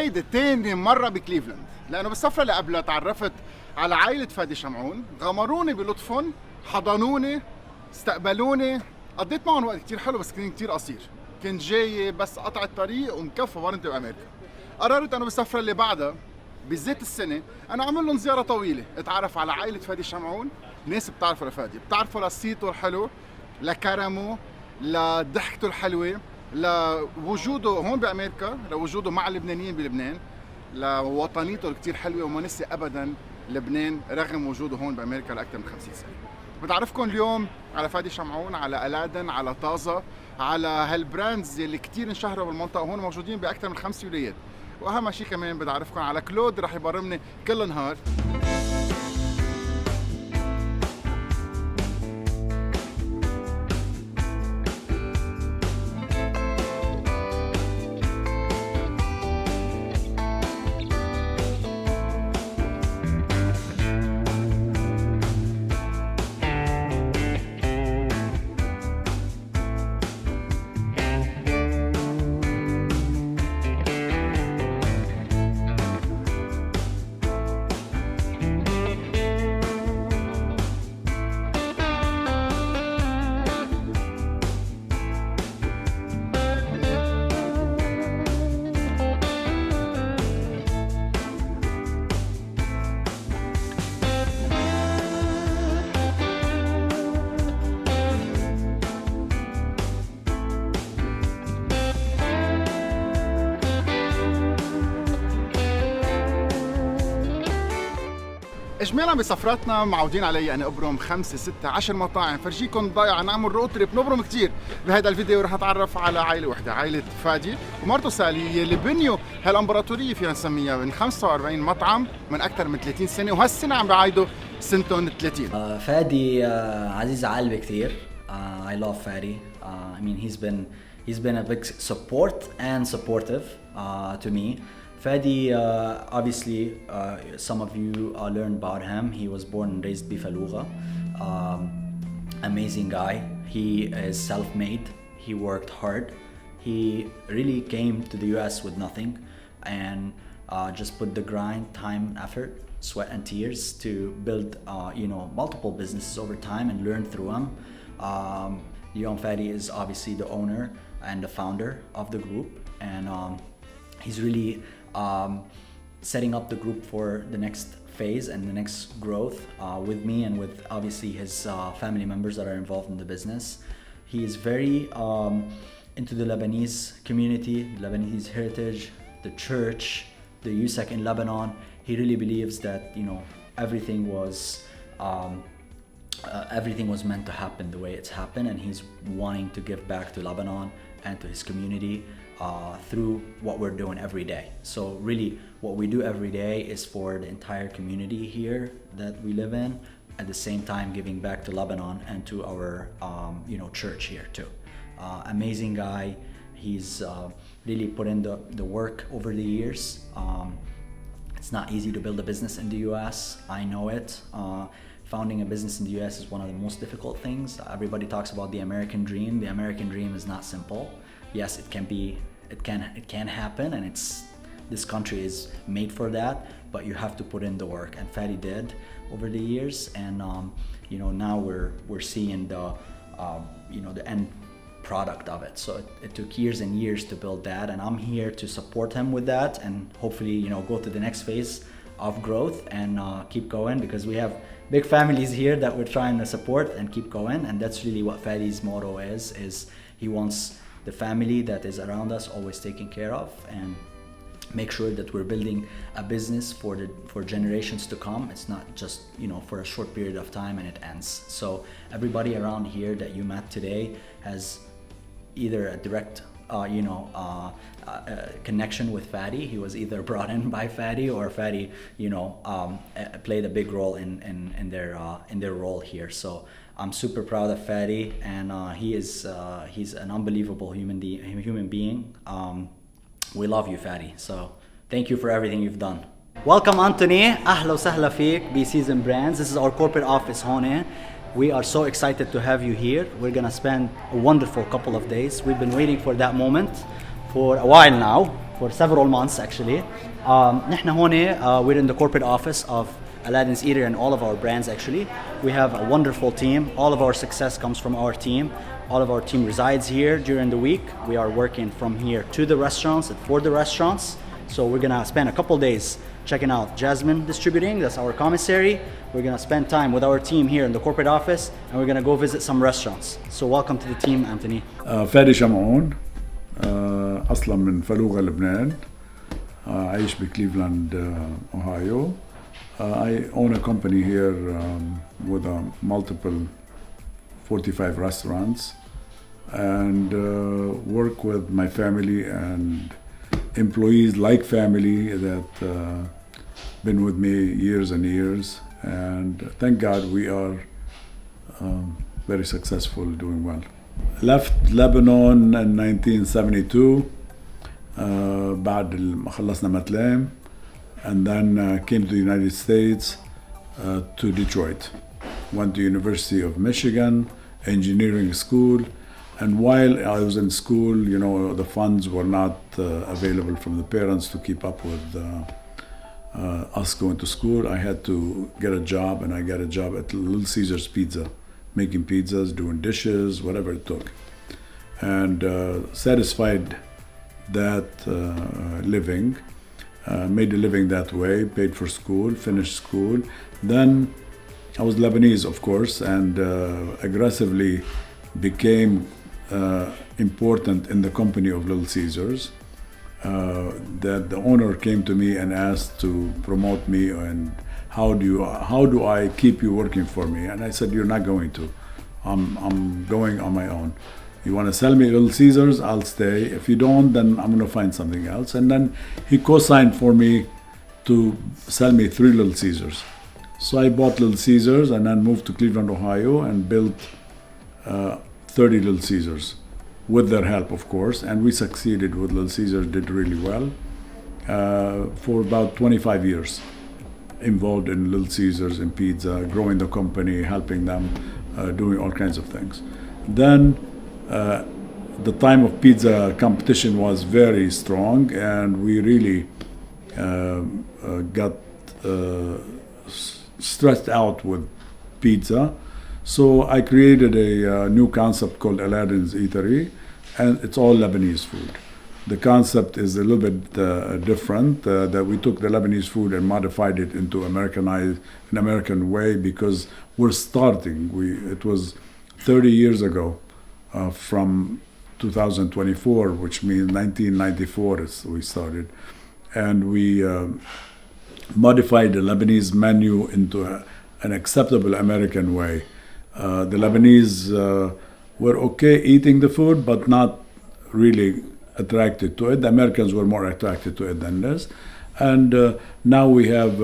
هيدي تاني مرة بكليفلاند، لأنه بالسفرة اللي قبلها تعرفت على عائلة فادي شمعون، غمروني بلطفهم، حضنوني، استقبلوني، قضيت معهم وقت كتير حلو بس كان كتير قصير، كنت جاي بس قطع الطريق ومكفى وارنتي بأمريكا. قررت أنه بالسفرة اللي بعدها بزيت السنة أنا أعمل لهم زيارة طويلة، أتعرف على عائلة فادي شمعون، ناس بتعرفوا لفادي، بتعرفوا لصيته الحلو، لكرمه، لضحكته الحلوة، لوجوده هون بأمريكا، لوجوده مع اللبنانيين بلبنان، لوطنيته الكتير حلوة وما نسي أبداً لبنان رغم وجوده هون بأمريكا لأكثر من 50 سنة. بتعرفكم اليوم على فادي شمعون، على ألادن، على طازة، على هالبراندز اللي كتير انشهروا بالمنطقة هون موجودين بأكثر من 5 ولايات. وأهم شيء كمان بدي أعرفكم على كلود رح يبرمني كل نهار. اجمالا بسفراتنا معودين علي اني ابرم 5 6 10 مطاعم، فرجيكم ضايعه نعمل رود تريب نبرم كثير. بهذا الفيديو رح اتعرف على عائله وحده، عائله فادي ومرته سالي اللي بنيوا هالامبراطوريه فينا نسميها من 45 مطعم من اكثر من 30 سنه، وهالسنه عم بعيدوا سنتهم 30. فادي عزيز على قلبي كثير. I love Fady. I mean he's been a big support and supportive to me. Fady, obviously, some of you learned about him. He was born and raised بفلوغة. Amazing guy. He is self-made. He worked hard. He really came to the US with nothing and just put the grind, time, effort, sweat and tears to build multiple businesses over time and learn through them. Fady is obviously the owner and the founder of the group, and he's really setting up the group for the next phase and the next growth with me and with obviously his family members that are involved in the business. He is very into the Lebanese community, the Lebanese heritage, the church, the USEC in Lebanon. He really believes that everything was meant to happen the way it's happened, and he's wanting to give back to Lebanon and to his community through what we're doing every day. So really what we do every day is for the entire community here that we live in, at the same time giving back to Lebanon and to our church here too. Amazing guy. He's really put in the work over the years. It's not easy to build a business in the US. I know it. Founding a business in the US is one of the most difficult things. Everybody talks about the American dream. The American dream is not simple. Yes, it can happen, and this country is made for that, but you have to put in the work, and Fady did over the years, and now we're seeing the end product of it. So it took years and years to build that, and I'm here to support him with that, and hopefully go to the next phase of growth and keep going, because we have big families here that we're trying to support and keep going, and that's really what Fady's motto is he wants the family that is around us always taken care of, and make sure that we're building a business for generations to come. It's not just for a short period of time and it ends. So everybody around here that you met today has either a direct connection with Fady. He was either brought in by Fady, or Fady played a big role in their role here. So I'm super proud of Fady, and he's an unbelievable human being. We love you, Fady. So thank you for everything you've done. Welcome, Anthony. أهلا وسهلا فيك بSeason Brands. This is our corporate office هون. We are so excited to have you here. We're gonna spend a wonderful couple of days. We've been waiting for that moment for a while now. for several months actually. نحن هون we're in the corporate office of Aladdin's Eatery and all of our brands actually. We have a wonderful team. All of our success comes from our team. All of our team resides here during the week. We are working from here to the restaurants and for the restaurants. So we're gonna spend a couple days checking out Jasmine Distributing, that's our commissary. We're gonna spend time with our team here in the corporate office, and we're gonna go visit some restaurants. So welcome to the team, Anthony. فادي شمعون أصلا من فلوغة لبنان. عايش بكليفلاند أوهايو. I own a company here with multiple 45 restaurants and work with my family and employees like family that been with me years and years, and thank God we are very successful, doing well. Left Lebanon in 1972 بعد ما خلصنا متلام, and then came to the United States to Detroit. Went to University of Michigan, engineering school, and while I was in school, you know, the funds were not available from the parents to keep up with us going to school. I had to get a job, and I got a job at Little Caesars Pizza, making pizzas, doing dishes, whatever it took. And satisfied that living, made a living that way, paid for school, finished school. Then I was Lebanese, of course, and aggressively became important in the company of Little Caesars. That the owner came to me and asked to promote me, and how do I keep you working for me? And I said, you're not going to. I'm going on my own. You want to sell me Little Caesars, I'll stay. If you don't, then I'm going to find something else. And then he co-signed for me to sell me 3 Little Caesars. So I bought Little Caesars and then moved to Cleveland, Ohio, and built 30 Little Caesars with their help, of course. And we succeeded with Little Caesars, did really well for about 25 years. Involved in Little Caesars and pizza, growing the company, helping them, doing all kinds of things. Then the time of pizza competition was very strong, and we really got stressed out with pizza. So I created a new concept called Aladdin's Eatery, and it's all Lebanese food. The concept is a little bit different, that we took the Lebanese food and modified it into an American way, because we're starting. It was 30 years ago from 2024, which means 1994 we started. And we modified the Lebanese menu into an acceptable American way. The Lebanese were okay eating the food, but not really attracted to it. The Americans were more attracted to it than this. And now we have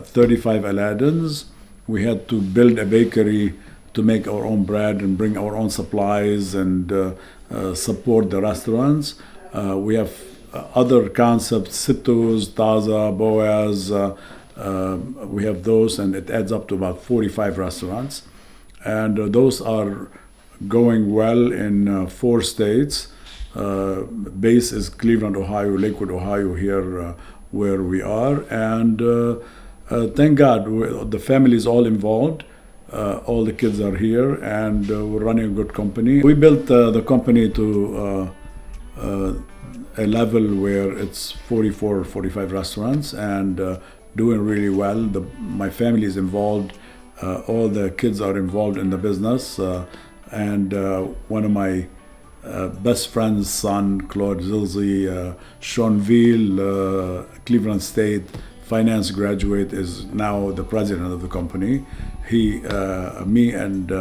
35 Aladdins. We had to build a bakery to make our own bread and bring our own supplies and support the restaurants. We have other concepts, Sittoo's, Taza, Boaz. We have those, and it adds up to about 45 restaurants. And those are going well in 4 states. Base is Cleveland, Ohio, Lakewood, Ohio, here where we are. And thank God, the family is all involved. All the kids are here, and we're running a good company. We built the company to a level where it's 44 or 45 restaurants, and doing really well. My family is involved. All the kids are involved in the business. And one of my best friend's son, Claude Zilzi, Seanville, Cleveland State finance graduate, is now the president of the company. Me and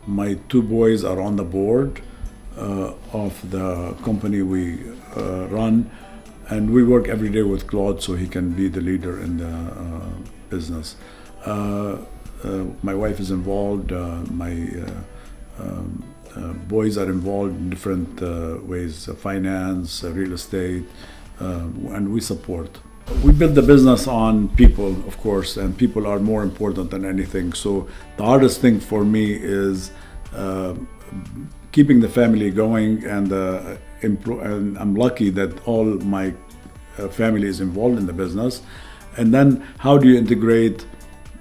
my 2 boys are on the board of the company we run, and we work every day with Claude so he can be the leader in the business. My wife is involved, my boys are involved in different ways, finance, real estate, and we support. We build the business on people, of course, and people are more important than anything. So the hardest thing for me is keeping the family going, and I'm lucky that all my family is involved in the business. And then how do you integrate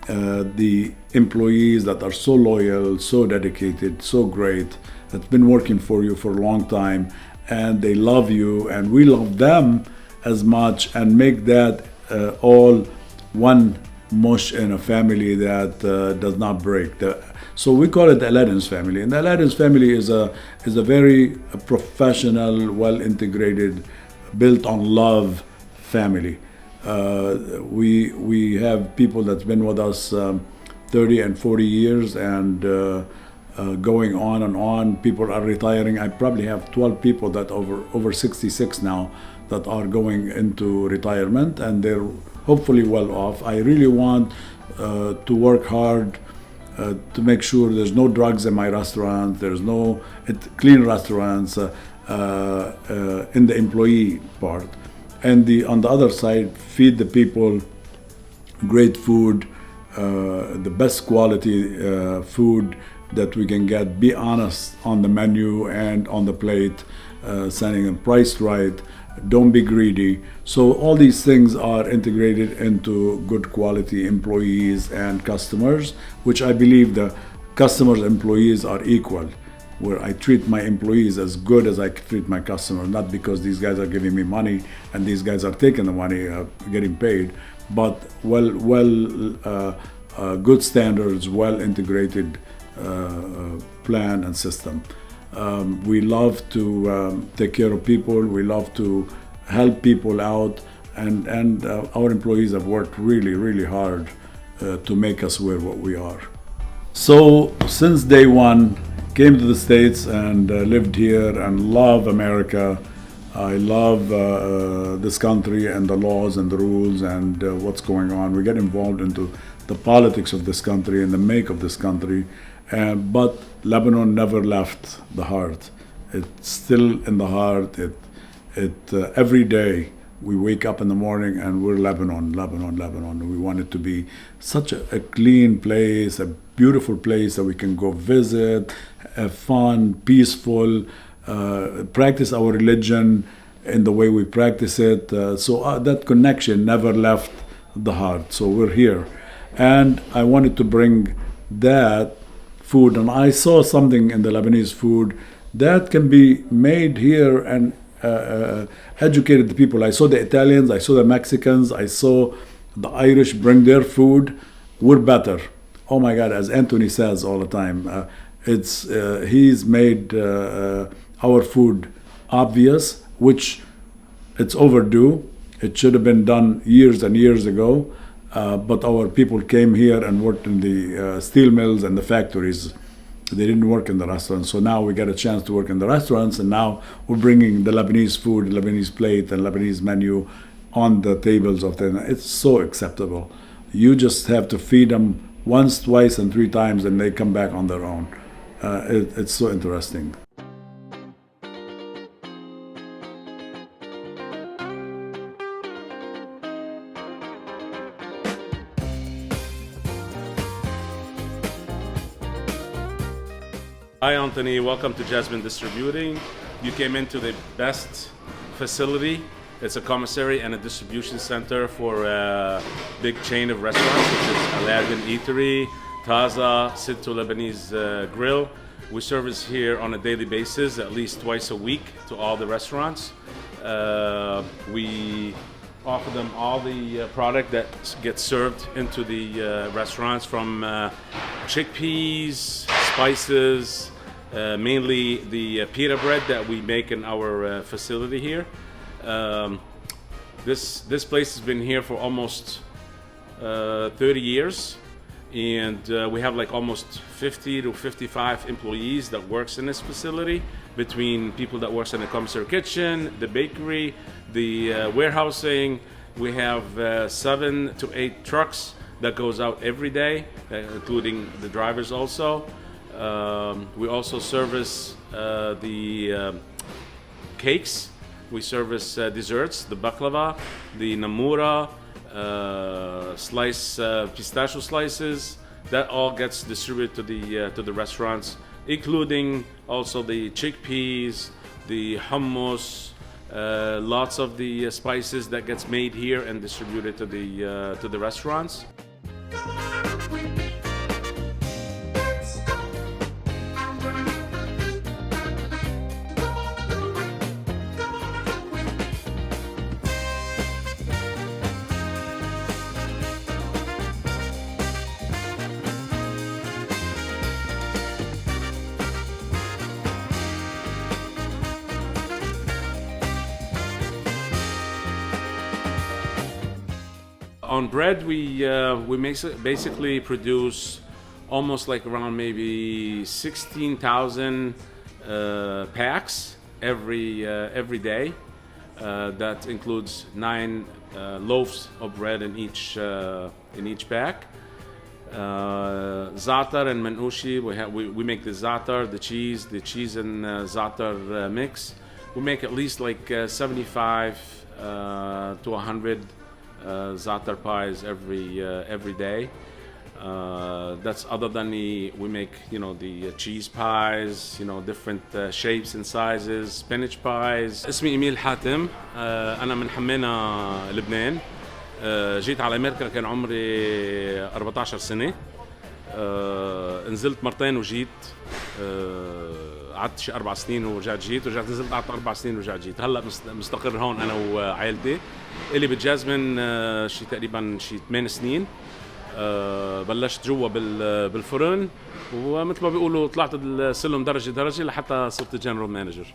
the employees that are so loyal, so dedicated, so great, that's been working for you for a long time, and they love you, and we love them as much, and make that all one mush in a family that does not break. So we call it the Aladdin's family, and the Aladdin's family is a very professional, well integrated, built on love family. We have people that's been with us 30 and 40 years, and going on and on. People are retiring. I probably have 12 people that over 66 now that are going into retirement, and they're hopefully well off. I really want to work hard to make sure there's no drugs in my restaurant, there's no clean restaurants in the employee part. And on the other side, feed the people great food, the best quality food that we can get. Be honest on the menu and on the plate, sending them priced right. Don't be greedy. So all these things are integrated into good quality employees and customers, which I believe the customers and employees are equal, where I treat my employees as good as I treat my customers, not because these guys are giving me money and these guys are taking the money, getting paid, but good standards, well integrated plan and system. We love to take care of people. We love to help people out, and our employees have worked really, really hard to make us where what we are. So since day one, came to the States and lived here and love America. I love this country and the laws and the rules and what's going on. We get involved into the politics of this country and the make of this country. But Lebanon never left the heart. It's still in the heart. Every day we wake up in the morning and we're Lebanon, Lebanon, Lebanon. We want it to be such a clean place, a beautiful place that we can go visit, have fun, peaceful, practice our religion in the way we practice it. So that connection never left the heart. So we're here. And I wanted to bring that food, and I saw something in the Lebanese food that can be made here and educated the people. I saw the Italians, I saw the Mexicans, I saw the Irish bring their food. We're better. Oh my God, as Anthony says all the time, he's made our food obvious, which it's overdue. It should have been done years and years ago. But our people came here and worked in the steel mills and the factories. They didn't work in the restaurants. So now we get a chance to work in the restaurants, and now we're bringing the Lebanese food, Lebanese plate, and Lebanese menu on the tables of them. It's so acceptable. You just have to feed them once, twice, and 3 times, and they come back on their own. It's so interesting. Hi Anthony, welcome to Jasmine Distributing. You came into the best facility. It's a commissary and a distribution center for a big chain of restaurants, which is Aladdin, Eatery, Taza, Sittoo Lebanese Grill. We service here on a daily basis, at least twice a week, to all the restaurants. We offer them all the product that gets served into the restaurants, from chickpeas, spices, mainly the pita bread that we make in our facility here. This place has been here for almost 30 years, and we have like almost 50 to 55 employees that works in this facility, between people that works in the commissary kitchen, the bakery, the warehousing. We have 7 to 8 trucks that goes out every day, including the drivers also. We also service the cakes. We service desserts, the baklava, the namura, pistachio slices. That all gets distributed to the restaurants, including also the chickpeas, the hummus, Lots of the spices that gets made here and distributed to the restaurants. On bread, we basically produce almost like around maybe 16,000 packs every day. That includes 9 loaves of bread in each pack. Za'atar and manoushi, we make the za'atar, the cheese and za'atar mix. We make at least like 75 to 100 za'atar pies every day. That's other than we make the cheese pies, different shapes and sizes, spinach pies. اسمي إيميل حاتم. أنا من حمينا لبنان. جيت على أمريكا كان عمري 14 سنة. نزلت مرتين وجيت. قعدت شي 4 سنين ورجعت جيت نزلت قعدت 4 سنين ورجعت جيت. هلا مستقر هون أنا وعائلتي. اللي بجازمن شي تقريبا شي 8 سنين. بلشت جوا بالفرن ومثل ما بيقولوا طلعت السلم درجة لحتى صرت جنرال مانجر.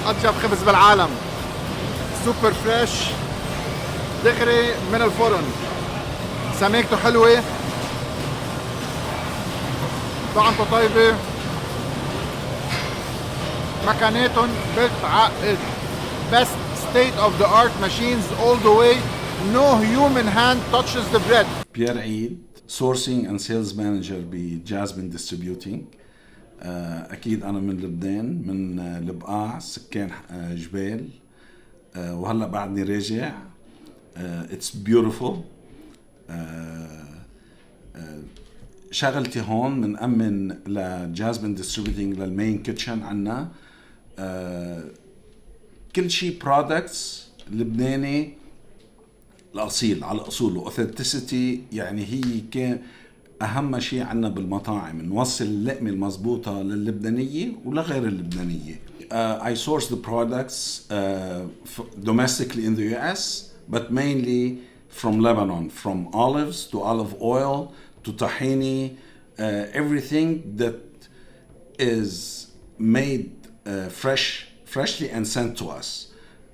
أطيب خبز بالعالم، سوبر فريش دغري من الفرن، سماكته حلوة، طعمته طيبة، مكاناتهم بتعقد. Best state of the art machines all the way. No human hand touches the bread. بيير عيد sourcing and sales manager بجازمين distributing. أكيد أنا من لبنان، من البقاع، سكان جبال، وهلأ بعدني راجع. It's beautiful. شغلتي هون من أمن لجازمين distributing للمين كيتشن عنا. كل شيء products لبناني الأصيل على أصوله authenticity. يعني هي كان أهم شيء عنا بالمطاعم، نوصل اللقمة المضبوطة لللبنانية ولغير اللبنانية. I source the products domestically in the US, but mainly from Lebanon, from olives to olive oil to tahini, everything that is made freshly and sent to us.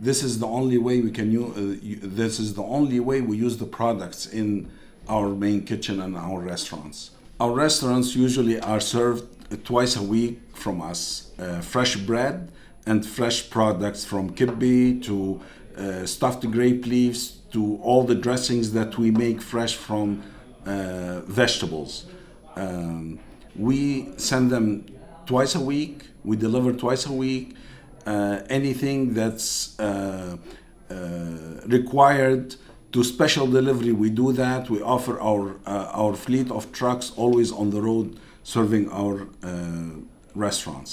This is the only way we can use. This is the only way we use the products in our main kitchen and our restaurants. Our restaurants usually are served twice a week from us. Fresh bread and fresh products from kibbe to stuffed grape leaves to all the dressings that we make fresh from vegetables. We send them twice a week. We deliver twice a week. Anything that's required to special delivery, we do that. We offer our fleet of trucks always on the road serving our restaurants.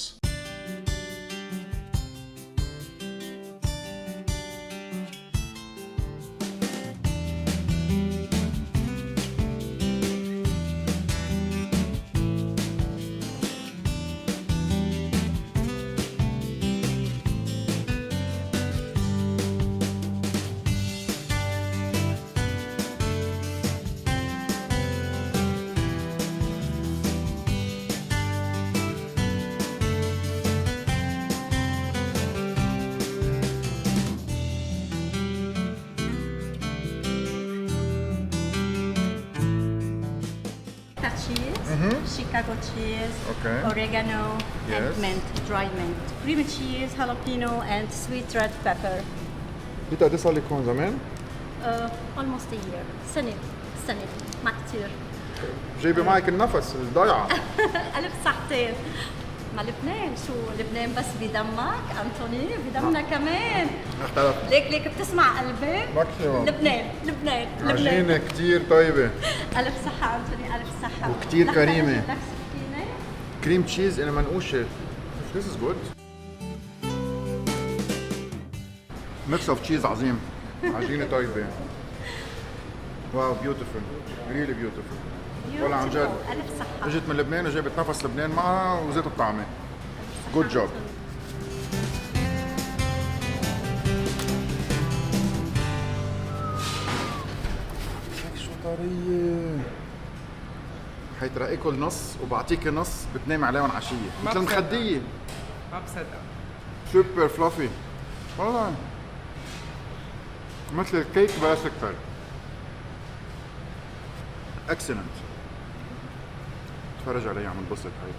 Chicago cheese, Okay. oregano, Yes. and mint, dry mint. Cream cheese, jalapeno, and sweet red pepper. انت قد صار لك هون زمان؟ Almost a year. سنة ما كتير. جايبه معك النفس الضيعه. ألف صحتين. ما لبنان شو لبنان بس بدمك أنتوني بدمنا كمان. اختلف. ليك بتسمع قلبي؟ ماكسيموم. لبنان. عجينه كتير طيبه. ألف صحة أنتوني ألف صحة. وكتير لحظة، كريمة. بدك سكينة؟ كريم تشيز انا منقوشه. This is good. ميكس اوف تشيز عظيم. عجينه طيبه. واو بيوتيفول. ريلي بيوتيفول. والله عن جد. ألف صحة. اجت من لبنان وجابت نفس لبنان معها وزيت الطعمه. جود جوب. شو طريه. حيترقي اكل نص وبعطيك نص بتنامي عليهم عشيه مثل المخديه. ما بصدق. سوبر فلافي والله مثل الكيك بلا سكر. اكسلنت. تفرج علي عم انبسط هاي.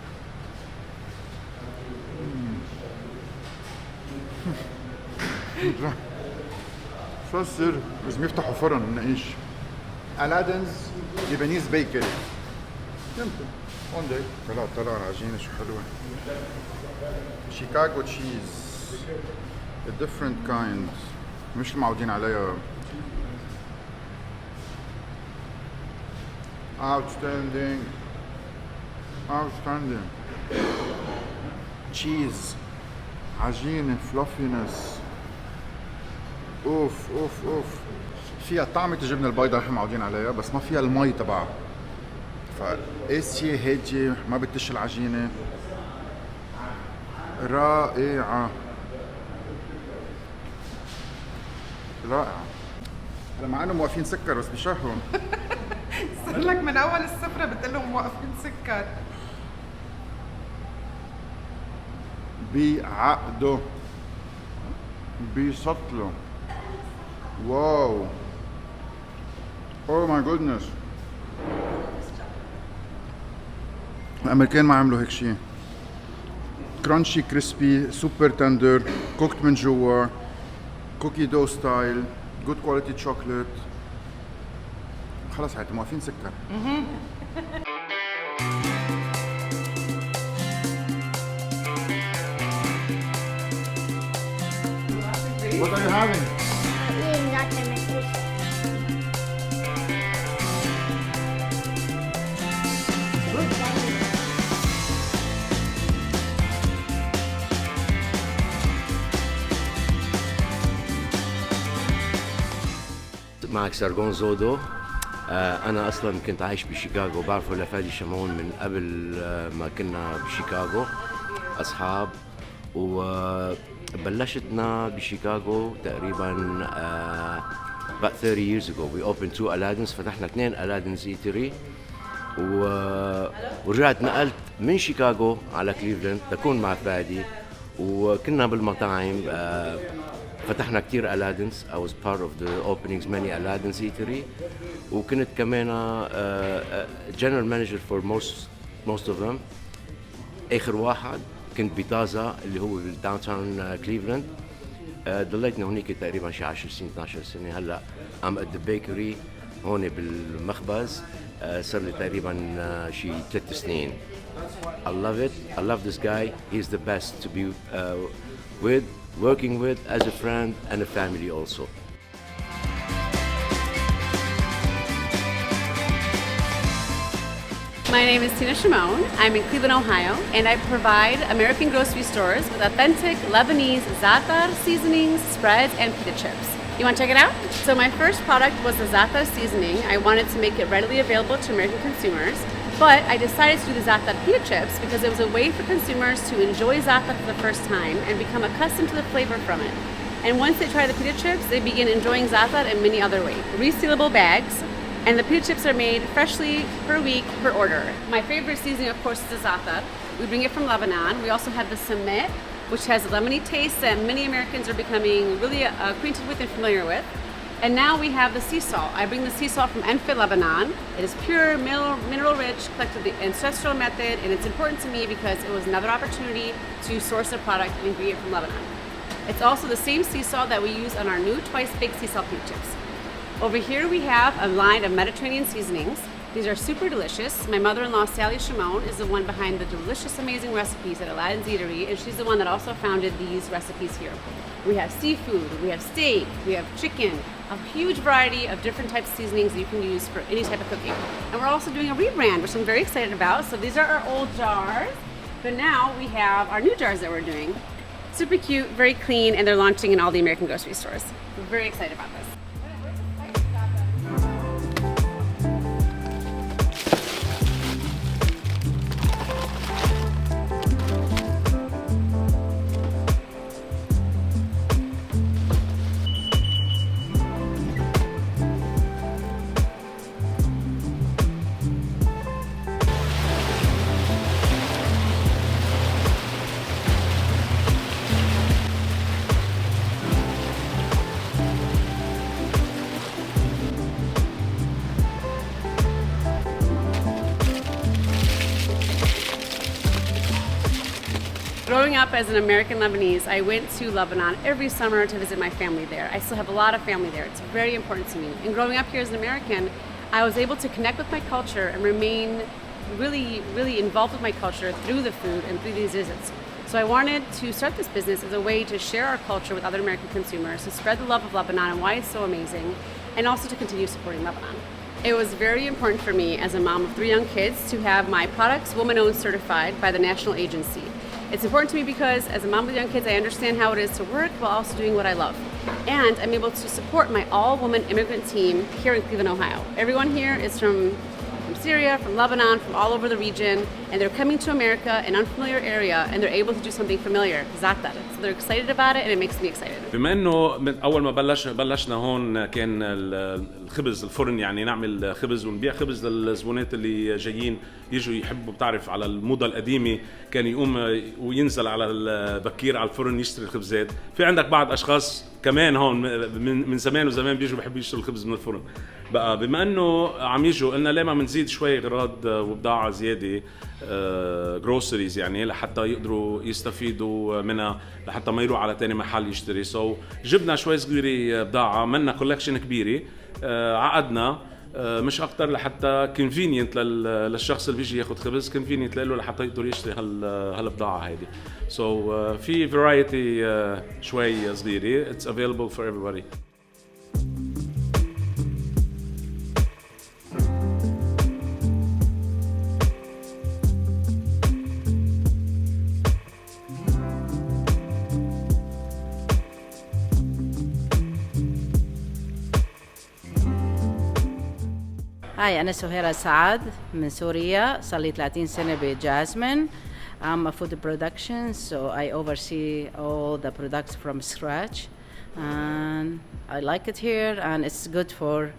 شو السر؟ لازم يفتحوا فرن نعيش. Aladdin's Lebanese bakery. يمكن one day. طلع العجينة شو حلوة. شيكاغو تشيز. A different kind. مش المعودين عليها. Outstanding. Cheese. عجينة fluffiness. اوف فيها طعمة الجبنة البيضاء اللي احنا معودين عليها بس ما فيها المي تبعها. فقاسية هادية ما بتش العجينة. رائعة. هلا مع انهم واقفين سكر بس بشهرهم. صار لك من اول السفره بتقول لهم واقفين سكر. بعقده بسطله. واو. اوه ماي جودنس. الامريكان ما عملوا هيك شيء. كرانشي كريسبي سوبر تندر كوكت من جوا كوكي دو ستايل جود كواليتي شوكليت خلص حياتي موافين سكر. What are you having? Eating nothing with you. معك سرغون زودو. أنا أصلاً كنت عايش بشيكاغو، بعرفه لفادي شامون من قبل ما كنا بشيكاغو أصحاب، وبلشتنا بشيكاغو تقريباً about 30 years ago. We opened 2 Aladdins، فتحنا 2 Aladdin's Eatery، ورجعت نقلت من شيكاغو على كليفلاند تكون مع فادي، وكنا بالمطاعم فتحنا كتير Aladdins. I was part of the openings many Aladdin's Eatery، وكنت كمان general manager for most of them. آخر واحد كنت بتازا اللي هو بالداونتاون كليفلاند. ضليتنا هونيك تقريبا شي 10 سنين 12 سنة. هلا I'm at the bakery هون بالمخبز صار لي تقريبا شي 3 سنين. I love it. I love this guy. He's the best to be working with as a friend and a family also. My name is Shim'ون. I'm in Cleveland, Ohio, and I provide American grocery stores with authentic Lebanese za'atar seasonings, spreads, and pita chips. You want to check it out? So my first product was the za'atar seasoning. I wanted to make it readily available to American consumers, but I decided to do the za'atar pita chips because it was a way for consumers to enjoy za'atar for the first time and become accustomed to the flavor from it. And once they try the pita chips, they begin enjoying za'atar in many other ways. Resealable bags, and the pita chips are made freshly per week, per order. My favorite seasoning, of course, is the za'atar. We bring it from Lebanon. We also have the samet, which has a lemony taste that many Americans are becoming really acquainted with and familiar with. And now we have the sea salt. I bring the sea salt from Enfit, Lebanon. It is pure, mineral rich, collected the ancestral method, and it's important to me because it was another opportunity to source a product and ingredient from Lebanon. It's also the same sea salt that we use on our new twice-baked sea salt pita chips. Over here we have a line of Mediterranean seasonings. These are super delicious. My mother-in-law, Fady Chamoun, is the one behind the delicious, amazing recipes at Aladdin's Eatery, and she's the one that also founded these recipes here. We have seafood, we have steak, we have chicken, a huge variety of different types of seasonings that you can use for any type of cooking. And we're also doing a rebrand, which I'm very excited about. So these are our old jars, but now we have our new jars that we're doing. Super cute, very clean, and they're launching in all the American grocery stores. We're very excited about this. Growing up as an American Lebanese, I went to Lebanon every summer to visit my family there. I still have a lot of family there. It's very important to me. And growing up here as an American, I was able to connect with my culture and remain really involved with my culture through the food and through these visits. So I wanted to start this business as a way to share our culture with other American consumers, to spread the love of Lebanon and why it's so amazing, and also to continue supporting Lebanon. It was very important for me as a mom of 3 young kids to have my products woman-owned certified by the national agency. It's important to me because as a mom with young kids, I understand how it is to work while also doing what I love. And I'm able to support my all-woman immigrant team here in Cleveland, Ohio. Everyone here is from Syria, from Lebanon, from all over the region, and they're coming to America, an unfamiliar area, and they're able to do something familiar, za'atar. So they're excited about it, and it makes me excited. بما انه من اول ما بلشنا هون كان الخبز الفرن، يعني نعمل خبز ونبيع خبز للزبونات اللي جايين يجوا يحبوا، بتعرف على الموضه القديمه كان يقوم وينزل على البكير على الفرن يشتري الخبزات. في عندك بعض اشخاص كمان هون من زمان وزمان بيجوا بيحبوا يشتروا الخبز من الفرن. بقى بما انه عم يجوا قلنا ليه ما بنزيد شوي اغراض وبضاعه زياده جروسريز، يعني لحتى يقدروا يستفيدوا منها، لحتى ما يروحوا على تاني محل يشتري. جبنا شوي صغيره بضاعه، منا كولكشن كبيره، عقدنا مش اكتر لحتى convenient للشخص اللي بيجي ياخذ خبز convenient له لحتى يقدر يشتري هالبضاعه هيدي. So في variety شوي صغيره. It's available for everybody. هاي أنا سهيرة سعد من سوريا، صار لي 30 سنة بجاسمين. I'm a food production, so I oversee all the products from scratch, and I like it here, and it's good for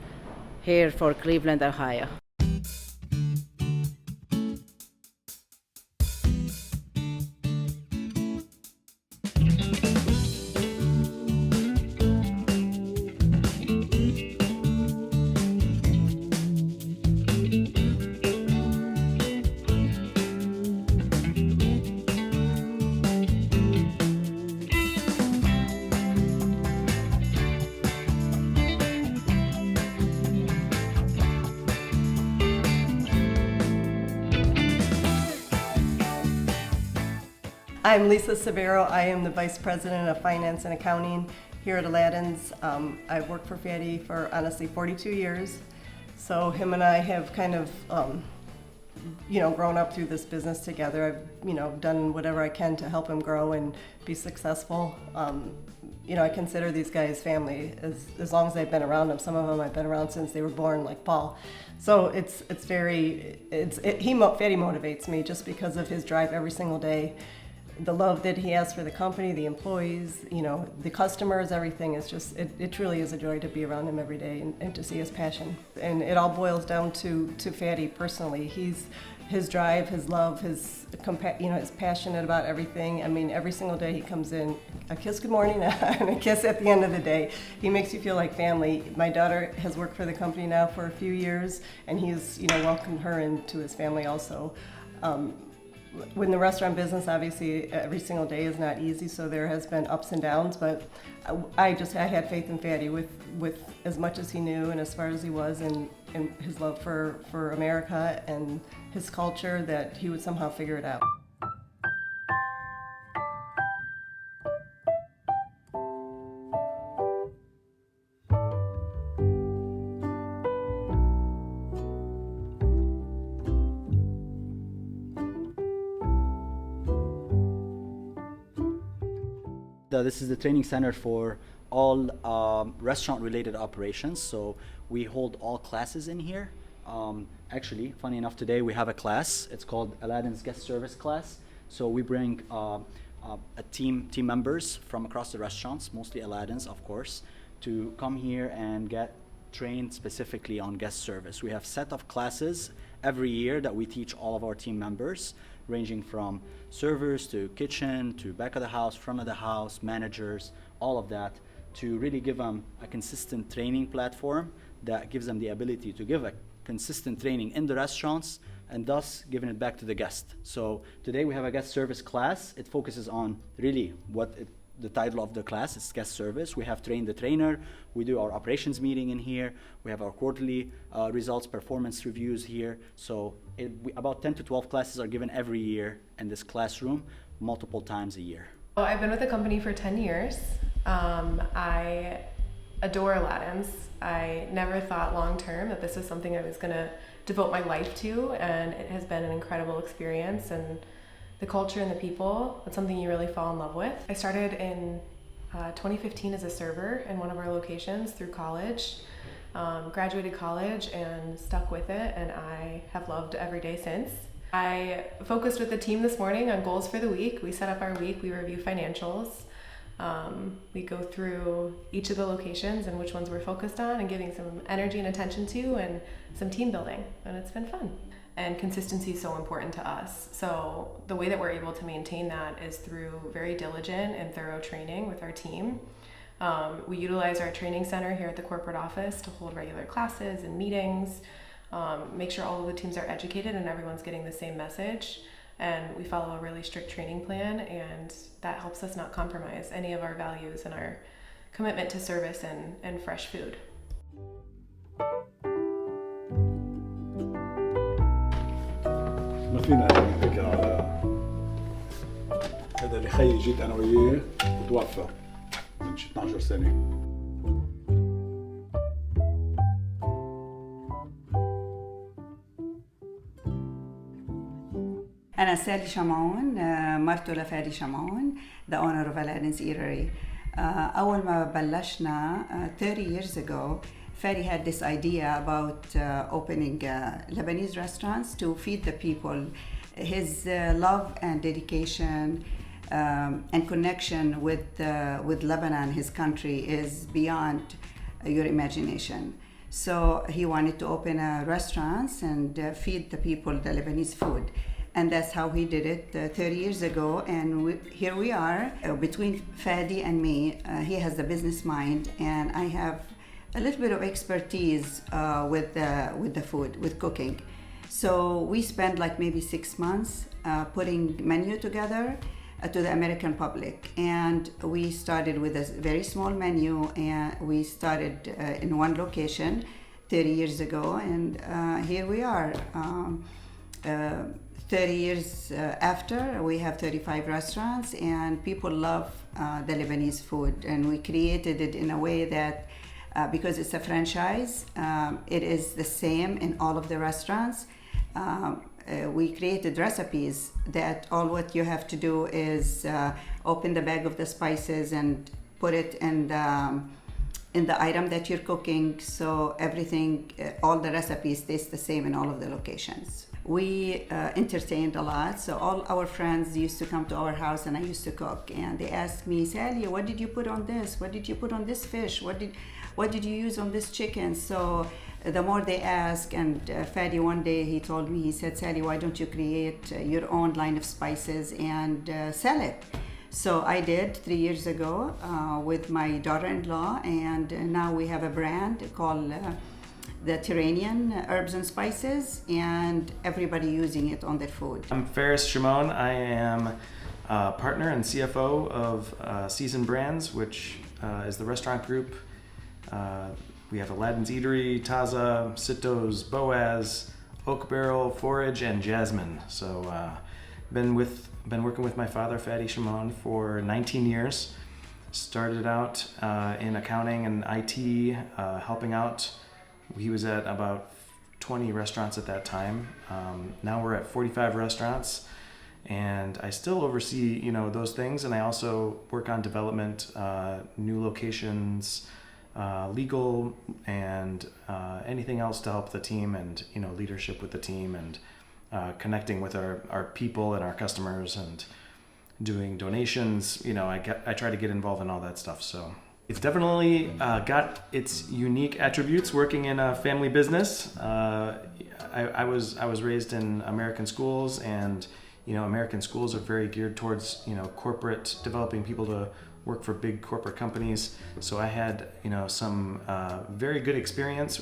here for Cleveland, Ohio. I'm Lisa Severo. I am the Vice President of Finance and Accounting here at Aladdin's. I've worked for Fady for honestly 42 years. So him and I have kind of, grown up through this business together. I've, done whatever I can to help him grow and be successful. I consider these guys family as long as I've been around them. Some of them I've been around since they were born, like Paul. So Fady motivates me just because of his drive every single day. The love that he has for the company, the employees, the customers, everything is just, it truly is a joy to be around him every day and to see his passion. And it all boils down to Fady personally. His drive, his love, his passionate about everything. I mean, every single day he comes in, a kiss good morning and a kiss at the end of the day. He makes you feel like family. My daughter has worked for the company now for a few years, and he's, welcomed her into his family also. When the restaurant business, obviously, every single day is not easy, so there has been ups and downs, but I had faith in Fady with as much as he knew and as far as he was, and his love for America and his culture, that he would somehow figure it out. This is the training center for all restaurant-related operations. So we hold all classes in here. Actually, funny enough, today we have a class. It's called Aladdin's Guest Service Class. So we bring team members from across the restaurants, mostly Aladdin's, of course, to come here and get trained specifically on guest service. We have a set of classes every year that we teach all of our team members, ranging from servers to kitchen to back of the house, front of the house, managers, all of that, to really give them a consistent training platform that gives them the ability to give a consistent training in the restaurants and thus giving it back to the guest. So today we have a guest service class. It focuses on really the title of the class is guest service. We have trained the trainer. We do our operations meeting in here. We have our quarterly results, performance reviews here. So about 10 to 12 classes are given every year in this classroom, multiple times a year. Well, I've been with the company for 10 years. I adore Aladdin's. I never thought long term that this was something I was going to devote my life to, and it has been an incredible experience. And the culture and the people, it's something you really fall in love with. I started in 2015 as a server in one of our locations through college, graduated college and stuck with it, and I have loved every day since. I focused with the team this morning on goals for the week. We set up our week, we review financials, we go through each of the locations and which ones we're focused on and giving some energy and attention to, and some team building, and it's been fun. And consistency is so important to us. So the way that we're able to maintain that is through very diligent and thorough training with our team. We utilize our training center here at the corporate office to hold regular classes and meetings, make sure all of the teams are educated and everyone's getting the same message. And we follow a really strict training plan, and that helps us not compromise any of our values and our commitment to service and fresh food. فينا نحكي على هذا اللي خيي جيت انا وياه وتوفى من شي 12 سنه. أنا سالي شمعون مرته لفادي شمعون the owner of Aladdin's Eatery. أول ما بلشنا 30 years ago Fady had this idea about opening Lebanese restaurants to feed the people. His love and dedication and connection with Lebanon, his country, is beyond your imagination. So he wanted to open restaurants and feed the people the Lebanese food. And that's how he did it 30 years ago. And here we are. Between Fady and me, he has the business mind, and I have a little bit of expertise with the food, with cooking. So we spent like maybe 6 months putting menu together to the American public. And we started with a very small menu, and we started in one location 30 years ago. And here we are. 30 years after, we have 35 restaurants, and people love the Lebanese food. And we created it in a way that, because it's a franchise, it is the same in all of the restaurants. We created recipes that all what you have to do is open the bag of the spices and put it in the item that you're cooking, so everything, all the recipes taste the same in all of the locations. We entertained a lot, so all our friends used to come to our house and I used to cook, and they asked me, Sally, what did you put on this? What did you put on this fish? What did you use on this chicken? So the more they ask, and Fady one day he told me, he said, Sally, why don't you create your own line of spices and sell it? So I did 3 years ago with my daughter-in-law, and now we have a brand called the Turanian Herbs and Spices, and everybody using it on their food. I'm Fady Chamoun. I am partner and CFO of Seasoned Brands, which is the restaurant group. We have Aladdin's Eatery, Taza, Sittoo's, Boaz, Oak Barrel, Forage, and Jasmine. So been working with my father, Fady Chamoun, for 19 years. Started out in accounting and IT, helping out. He was at about 20 restaurants at that time. Now we're at 45 restaurants, and I still oversee, those things. And I also work on development, new locations, legal, and anything else to help the team, and leadership with the team, and connecting with our people and our customers, and doing donations. I try to get involved in all that stuff. So it's definitely got its unique attributes working in a family business. I was raised in American schools, and American schools are very geared towards corporate, developing people to work for big corporate companies. So I had some very good experience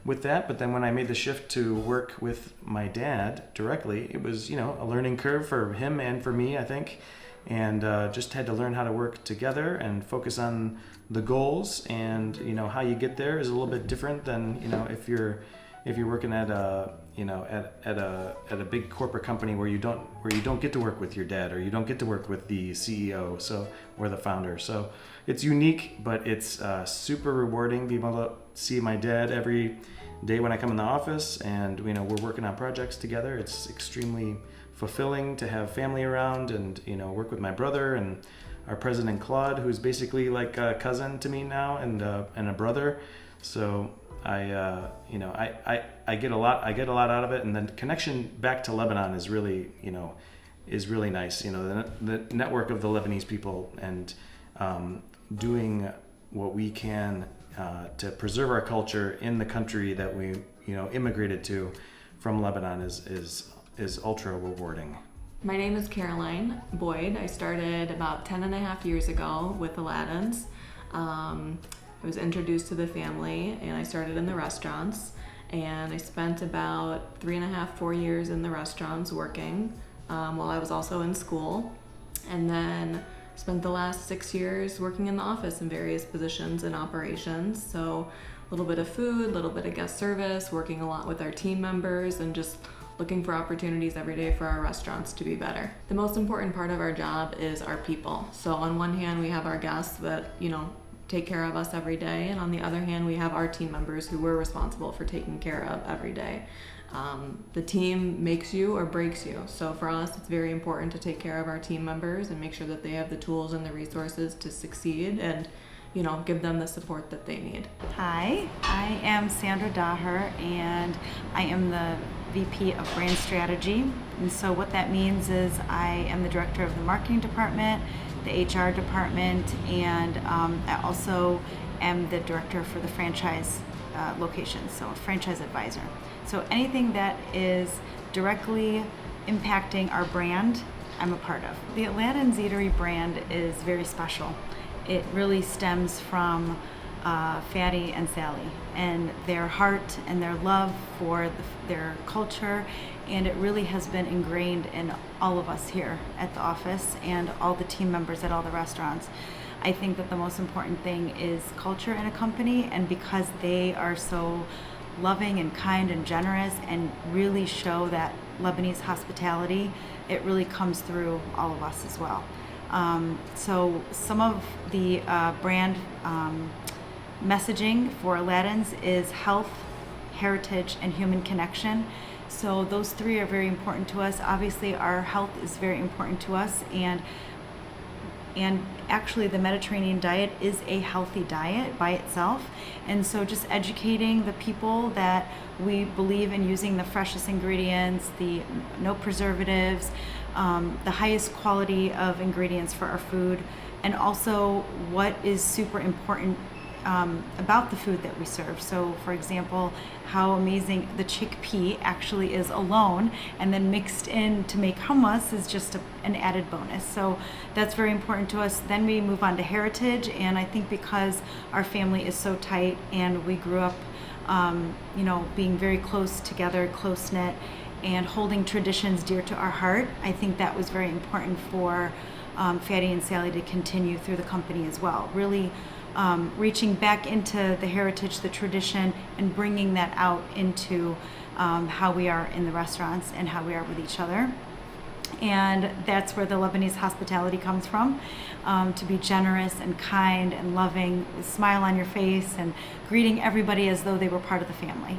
with that. But then when I made the shift to work with my dad directly, it was a learning curve for him and for me, I think, and just had to learn how to work together and focus on the goals. And how you get there is a little bit different than if you're working at a at a big corporate company where you don't get to work with your dad, or you don't get to work with the CEO or the founder. So it's unique, but it's super rewarding being able to see my dad every day when I come in the office, and we're working on projects together. It's extremely fulfilling to have family around, and work with my brother and our president Claude, who's basically like a cousin to me now, and a brother. So I get a lot out of it, and then connection back to Lebanon is really nice. The network of the Lebanese people, and doing what we can to preserve our culture in the country that we immigrated to from Lebanon is ultra rewarding. My name is Caroline Boyd. I started about 10.5 years ago with Aladdin's. I was introduced to the family, and I started in the restaurants, and I spent about 3.5-4 years in the restaurants working while I was also in school, and then spent the last 6 years working in the office in various positions in operations. So a little bit of food, a little bit of guest service, working a lot with our team members, and just looking for opportunities every day for our restaurants to be better. The most important part of our job is our people. So on one hand, we have our guests that, take care of us every day, and on the other hand, we have our team members who we're responsible for taking care of every day. The team makes you or breaks you. So for us, it's very important to take care of our team members and make sure that they have the tools and the resources to succeed and give them the support that they need. Hi, I am Sandra Daher, and I am the VP of Brand Strategy. And so what that means is I am the director of the marketing department, the HR department, and I also am the director for the franchise locations, so a franchise advisor. So anything that is directly impacting our brand, I'm a part of. The Aladdin's Eatery brand is very special. It really stems from Fady and Sally and their heart and their love for their culture, and it really has been ingrained in all of us here at the office and all the team members at all the restaurants. I think that the most important thing is culture in a company, and because they are so loving and kind and generous and really show that Lebanese hospitality, it really comes through all of us as well. So some of the brand messaging for Aladdin's is health, heritage, and human connection. So those three are very important to us. Obviously, our health is very important to us, and actually the Mediterranean diet is a healthy diet by itself. And so just educating the people that we believe in using the freshest ingredients, the no preservatives, the highest quality of ingredients for our food, and also what is super important about the food that we serve. So for example, how amazing the chickpea actually is alone, and then mixed in to make hummus is just an added bonus. So that's very important to us. Then we move on to heritage, and I think because our family is so tight and we grew up being very close together, close-knit, and holding traditions dear to our heart, I think that was very important for Fady and Sally to continue through the company as well. Really reaching back into the heritage, the tradition, and bringing that out into how we are in the restaurants and how we are with each other. And that's where the Lebanese hospitality comes from, to be generous and kind and loving, with a smile on your face and greeting everybody as though they were part of the family.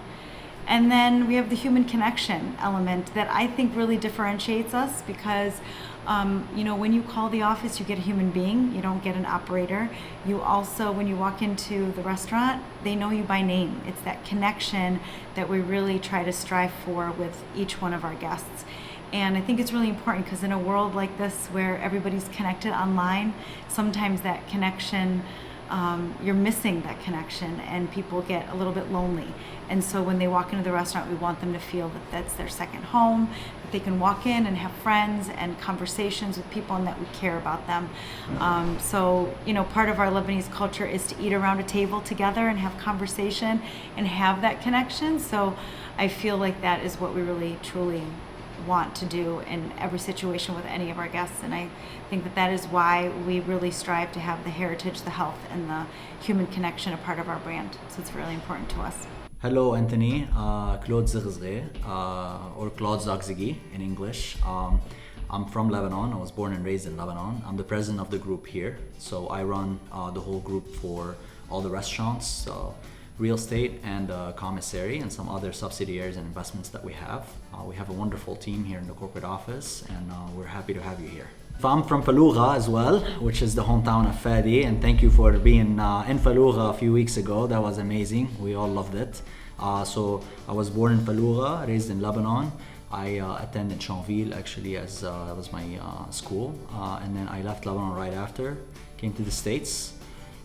And then we have the human connection element that I think really differentiates us, because when you call the office, you get a human being, you don't get an operator. You also, when you walk into the restaurant, they know you by name. It's that connection that we really try to strive for with each one of our guests. And I think it's really important, because in a world like this where everybody's connected online, sometimes that connection, you're missing that connection, and people get a little bit lonely. And so when they walk into the restaurant, we want them to feel that that's their second home, that they can walk in and have friends and conversations with people, and that we care about them. So part of our Lebanese culture is to eat around a table together and have conversation and have that connection. So I feel like that is what we really truly want to do in every situation with any of our guests, and I think that is why we really strive to have the heritage, the health, and the human connection a part of our brand. So it's really important to us. Hello, Anthony. Claude Zigzge, or Claude Zagzigi in English. I'm from Lebanon. I was born and raised in Lebanon. I'm the president of the group here. So I run the whole group for all the restaurants, real estate, and commissary, and some other subsidiaries and investments that we have. We have a wonderful team here in the corporate office, and we're happy to have you here. I'm from Fallujah as well, which is the hometown of Fady, and thank you for being in Fallujah a few weeks ago. That was amazing. We all loved it. So I was born in Fallujah, raised in Lebanon. I attended Chanville actually as that was my school, and then I left Lebanon right after, came to the States.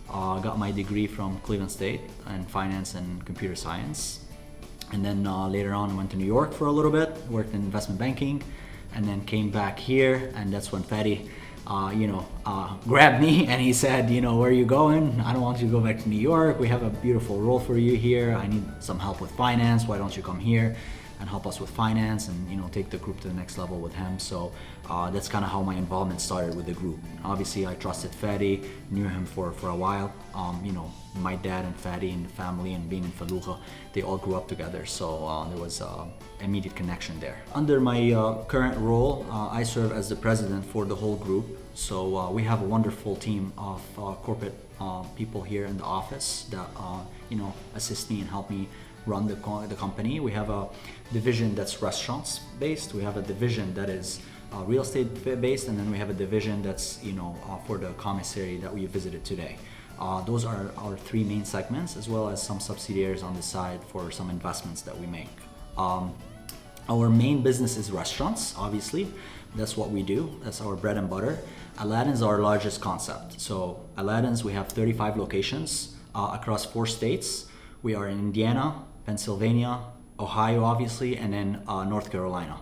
Got my degree from Cleveland State in finance and computer science. And then later on I went to New York for a little bit, worked in investment banking, and then came back here, and that's when Fady grabbed me and he said, where are you going? I don't want you to go back to New York. We have a beautiful role for you here. I need some help with finance. Why don't you come here? and help us with finance and take the group to the next level with him. So that's kind of how my involvement started with the group. Obviously I trusted Fady, knew him for a while. My dad and Fady and the family and being in Fallujah, they all grew up together, so there was immediate connection there. Under my current role, I serve as the president for the whole group. So we have a wonderful team of corporate people here in the office that assist me and help me run the company. We have a division that's restaurants based. We have a division that is real estate based, and then we have a division that's for the commissary that we visited today. Those are our three main segments, as well as some subsidiaries on the side for some investments that we make. Our main business is restaurants, obviously. That's what we do. That's our bread and butter. Aladdin's our largest concept. So Aladdin's, we have 35 locations across 4 states. We are in Indiana, Pennsylvania, Ohio, obviously, and then North Carolina.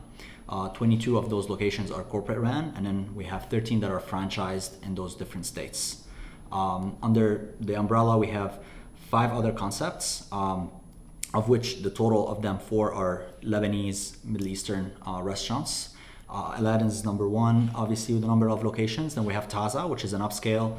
22 of those locations are corporate ran, and then we have 13 that are franchised in those different states. Under the umbrella, we have 5 other concepts, of which the total of them 4 are Lebanese, Middle Eastern restaurants. Aladdin's is number 1, obviously, with a number of locations. Then we have Taza, which is an upscale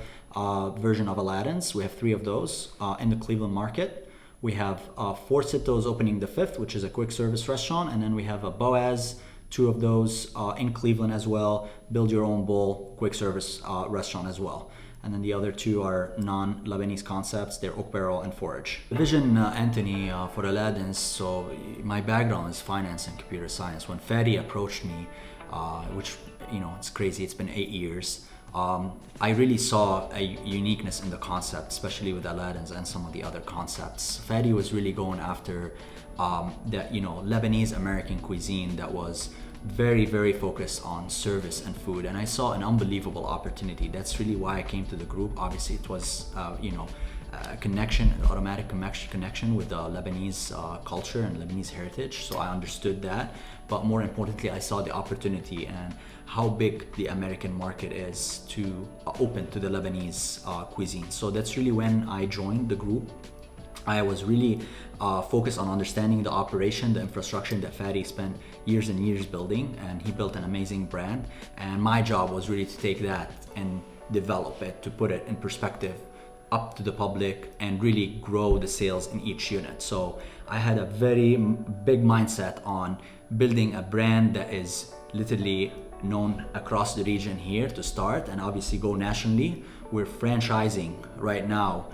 version of Aladdin's. We have 3 of those in the Cleveland market. We have 4 Sittoo's opening the 5th, which is a quick service restaurant. And then we have a Boaz, 2 of those in Cleveland as well. Build your own bowl, quick service restaurant as well. And then the other 2 are non-Lebanese concepts. They're Oak Barrel and Forage. The vision, Anthony, for Aladdin's, so my background is finance and computer science. When Fady approached me, which, it's crazy, it's been 8 years, I really saw a uniqueness in the concept, especially with Aladdin's and some of the other concepts. Fady was really going after that, Lebanese American cuisine that was very, very focused on service and food, and I saw an unbelievable opportunity. That's really why I came to the group. Obviously, it was a connection, an automatic connection with the Lebanese culture and Lebanese heritage. So I understood that, but more importantly, I saw the opportunity and how big the American market is to open to the Lebanese cuisine. So that's really when I joined the group. I was really focused on understanding the operation, the infrastructure that Fady spent years and years building, and he built an amazing brand. And my job was really to take that and develop it, to put it in perspective up to the public and really grow the sales in each unit. So I had a very big mindset on building a brand that is literally known across the region here to start, and obviously go nationally. We're franchising right now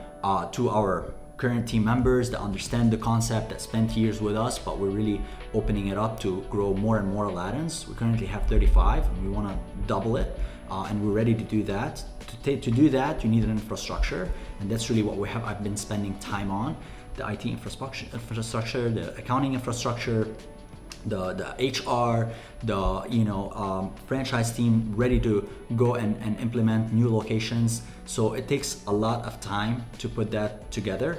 to our current team members that understand the concept, that spent years with us, but we're really opening it up to grow more and more Aladdin's. We currently have 35 and we want to double it, and we're ready to do that. To do that, you need an infrastructure, and that's really what we have. I've been spending time on the IT infrastructure, the accounting infrastructure, the HR, the franchise team ready to go and implement new locations. So it takes a lot of time to put that together.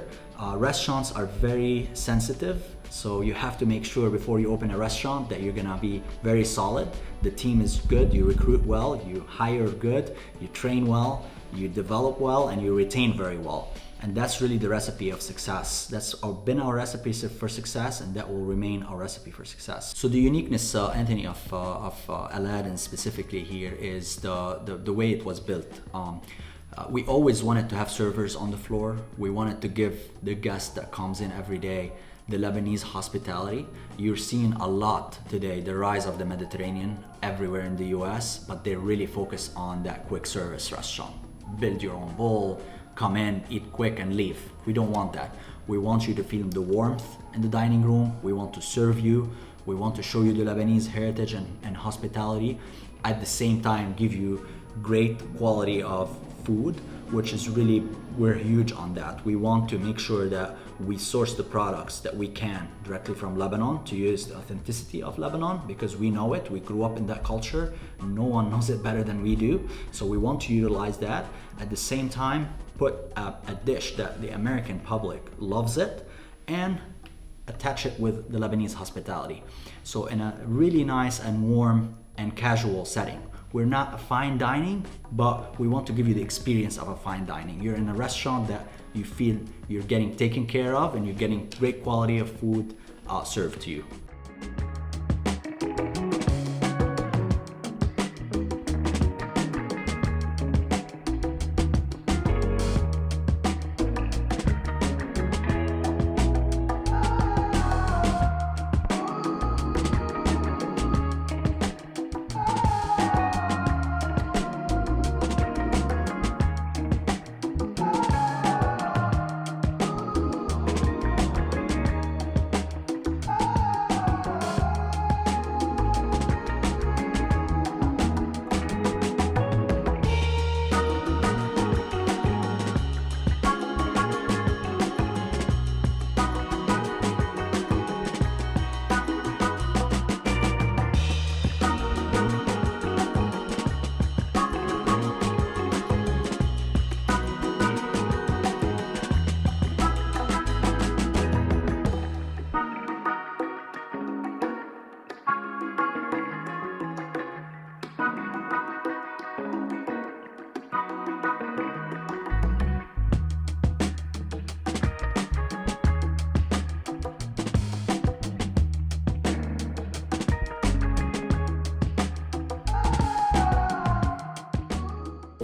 Restaurants are very sensitive, so you have to make sure before you open a restaurant that you're gonna be very solid. The team is good, you recruit well, you hire good, you train well, you develop well, and you retain very well. And that's really the recipe of success. That's been our recipe for success, and that will remain our recipe for success. So the uniqueness, Anthony, of Aladdin specifically here is the way it was built. We always wanted to have servers on the floor. We wanted to give the guest that comes in every day the Lebanese hospitality. You're seeing a lot today, the rise of the Mediterranean everywhere in the US, but they're really focused on that quick service restaurant. Build your own bowl, come in, eat quick and leave. We don't want that. We want you to feel the warmth in the dining room. We want to serve you. We want to show you the Lebanese heritage and hospitality. At the same time, give you great quality of food, which is really, we're huge on that. We want to make sure that we source the products that we can directly from Lebanon, to use the authenticity of Lebanon, because we know it, we grew up in that culture, no one knows it better than we do. So we want to utilize that. At the same time, put a dish that the American public loves it, and attach it with the Lebanese hospitality. So in a really nice and warm and casual setting. We're not a fine dining, but we want to give you the experience of a fine dining. You're in a restaurant that you feel you're getting taken care of, and you're getting great quality of food served to you.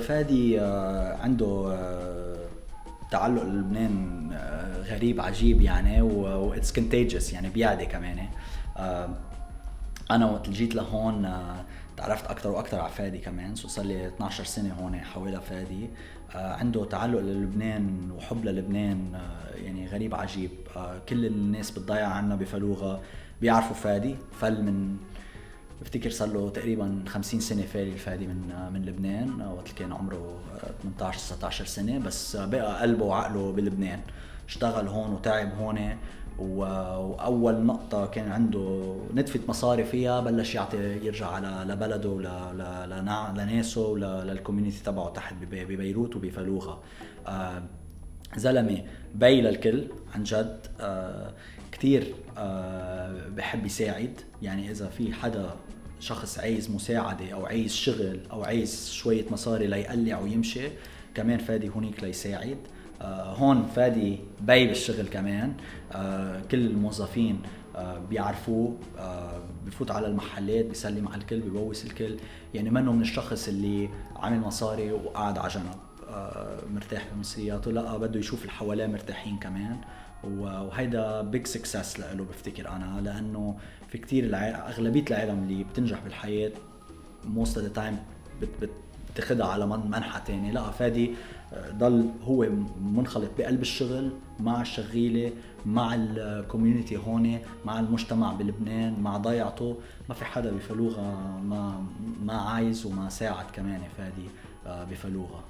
فادي عنده تعلق للبنان غريب عجيب يعني واتس كونتيجيوس يعني بيعدي كمان. انا وقت جيت لهون تعرفت اكثر واكثر على فادي كمان، صار لي 12 سنه هون حوالي فادي. عنده تعلق للبنان وحب للبنان يعني غريب عجيب. كل الناس بتضيع عنا بفلوغة بيعرفوا فادي، فل من بفتكر صار له تقريبا 50 سنه فادي من لبنان وقت كان عمره 18 19 سنه، بس بقى قلبه وعقله بلبنان. اشتغل هون وتعب هون، واول نقطه كان عنده نتفه مصاري فيها بلش يرجع لبلده لناسه وللكوميونتي تبعه تحت ببيروت وبفلوغة. زلمه بي للكل عن جد. كتير بحب يساعد، يعني اذا في حدا شخص عايز مساعده او عايز شغل او عايز شويه مصاري ليقلع ويمشي، كمان فادي هونيك ليساعد. هون فادي بي بالشغل كمان. كل الموظفين بيعرفوه، بفوت على المحلات بيسلم على الكل بيبوس الكل، يعني منه من الشخص اللي عامل مصاري وقاعد على جنب مرتاح بمصرياته، لا بده يشوف اللي حواليه مرتاحين كمان. وهيدا بيج سكسس له بفتكر انا، لانه في كتير اغلبيه العالم اللي بتنجح بالحياه most of the time بتاخدها على منحى تاني. لا فادي ضل هو منخلط بقلب الشغل مع الشغيله مع الكوميونتي هون مع المجتمع بلبنان مع ضيعته. ما في حدا بفلوغة ما عايز وما ساعد كمان فادي بفلوغة.